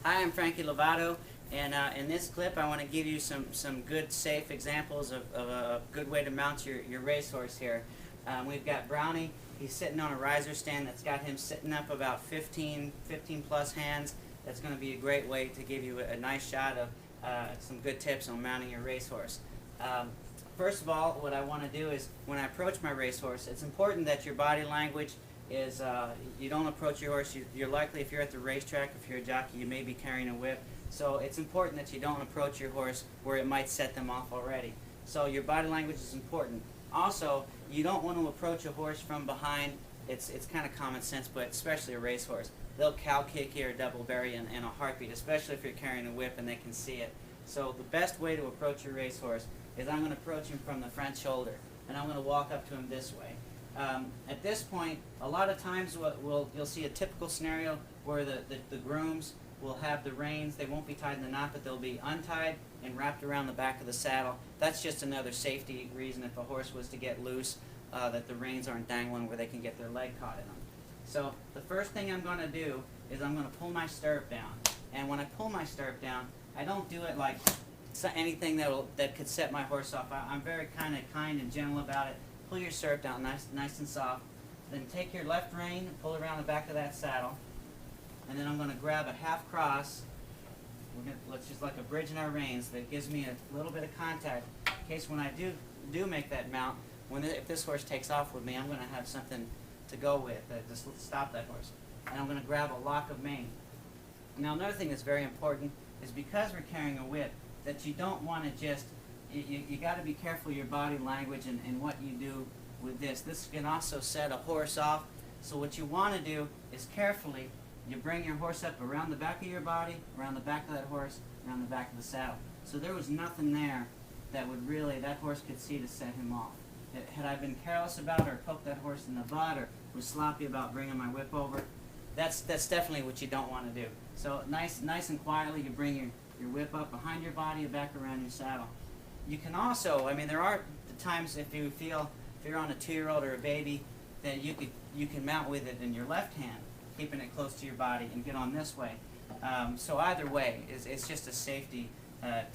Hi, I'm Frankie Lovato, and in this clip I want to give you some good, safe examples of a good way to mount your racehorse here. We've got Brownie. He's sitting on a riser stand that's got him sitting up about 15 plus hands. That's going to be a great way to give you a nice shot of some good tips on mounting your racehorse. First of all, what I want to do is when I approach my racehorse, it's important that your body language is you don't approach your horse. You're likely, if you're at the racetrack, if you're a jockey, you may be carrying a whip. So it's important that you don't approach your horse where it might set them off already. So your body language is important. Also, you don't want to approach a horse from behind. It's kind of common sense, but especially a racehorse. They'll cow kick you or double barrel you in a heartbeat, especially if you're carrying a whip and they can see it. So the best way to approach your racehorse is I'm going to approach him from the front shoulder, and I'm going to walk up to him this way. At this point, a lot of times you'll see a typical scenario where the grooms will have the reins. They won't be tied in the knot, but they'll be untied and wrapped around the back of the saddle. That's just another safety reason if a horse was to get loose, that the reins aren't dangling where they can get their leg caught in them. So the first thing I'm going to do is I'm going to pull my stirrup down. And when I pull my stirrup down, I don't do it like anything that could set my horse off. I'm very kind and gentle about it. Pull your stirrup down nice and soft. Then take your left rein, pull around the back of that saddle, and then I'm going to grab a half cross. Let's just like a bridge in our reins that gives me a little bit of contact in case when I do make that mount, if this horse takes off with me, I'm going to have something to go with to stop that horse. And I'm going to grab a lock of mane. Now another thing that's very important is because we're carrying a whip, that you don't want to just you got to be careful of your body language and what you do with this. This can also set a horse off. So what you want to do is carefully, you bring your horse up around the back of your body, around the back of that horse, around the back of the saddle. So there was nothing there that that horse could see to set him off. Had I been careless about it or poked that horse in the butt or was sloppy about bringing my whip over, that's definitely what you don't want to do. So nice and quietly, you bring your whip up behind your body and back around your saddle. You can also, there are times if you're on a 2-year-old or a baby, that you can mount with it in your left hand, keeping it close to your body, and get on this way. So either way, it's just a safety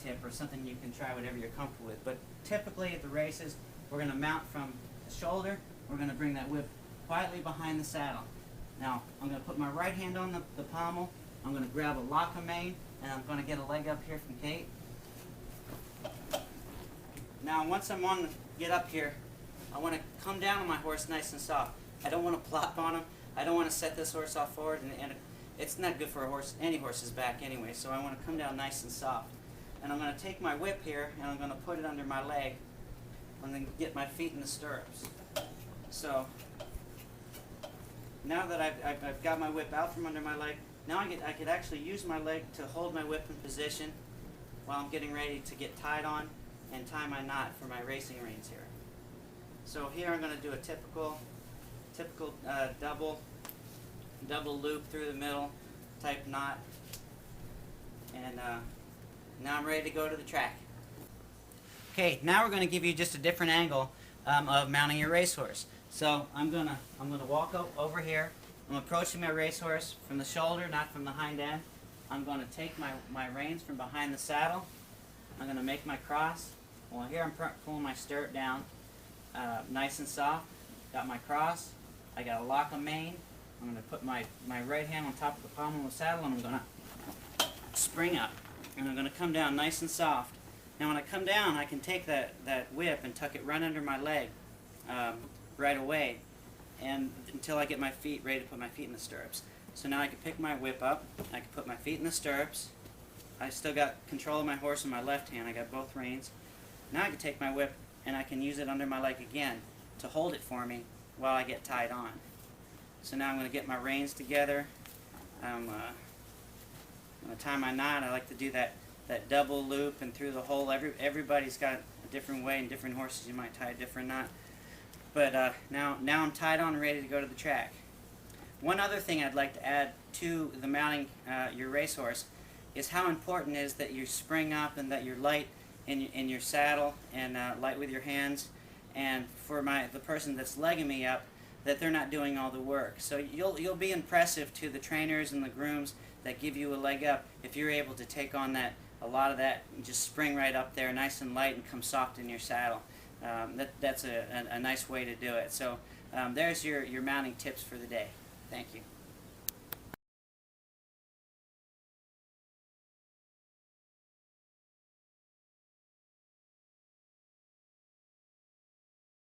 tip or something you can try whatever you're comfortable with. But typically at the races, we're going to mount from the shoulder. We're going to bring that whip quietly behind the saddle. Now, I'm going to put my right hand on the pommel. I'm going to grab a lock of mane, and I'm going to get a leg up here from Kate. Now, once I'm on get up here, I want to come down on my horse nice and soft. I don't want to plop on him. I don't want to set this horse off forward, and it's not good for any horse's back anyway, so I want to come down nice and soft. And I'm going to take my whip here, and I'm going to put it under my leg, and then get my feet in the stirrups. So, now that I've got my whip out from under my leg, now I could actually use my leg to hold my whip in position while I'm getting ready to get tied on and tie my knot for my racing reins here. So here I'm going to do a typical double loop through the middle type knot, and now I'm ready to go to the track. Okay, now we're going to give you just a different angle of mounting your racehorse. So I'm gonna walk over here. I'm approaching my racehorse from the shoulder, not from the hind end. I'm going to take my reins from behind the saddle. I'm going to make my cross. Well, here I'm pulling my stirrup down nice and soft. Got my cross. I got a lock of mane. I'm going to put my right hand on top of the pommel of the saddle, and I'm going to spring up. And I'm going to come down nice and soft. Now when I come down, I can take that whip and tuck it right under my leg right away, and until I get my feet ready to put my feet in the stirrups. So now I can pick my whip up. I can put my feet in the stirrups. I still got control of my horse in my left hand. I got both reins. Now I can take my whip and I can use it under my leg again to hold it for me while I get tied on. So now I'm going to get my reins together. I'm going to tie my knot. I like to do that double loop and through the hole. Everybody's got a different way, and different horses you might tie a different knot. But now I'm tied on and ready to go to the track. One other thing I'd like to add to the mounting your racehorse is how important it is that you spring up and that you're light in your saddle and light with your hands. And for the person that's legging me up, that they're not doing all the work. So you'll be impressive to the trainers and the grooms that give you a leg up if you're able to take on a lot of that and just spring right up there nice and light and come soft in your saddle. That's a nice way to do it. So there's your mounting tips for the day. Thank you.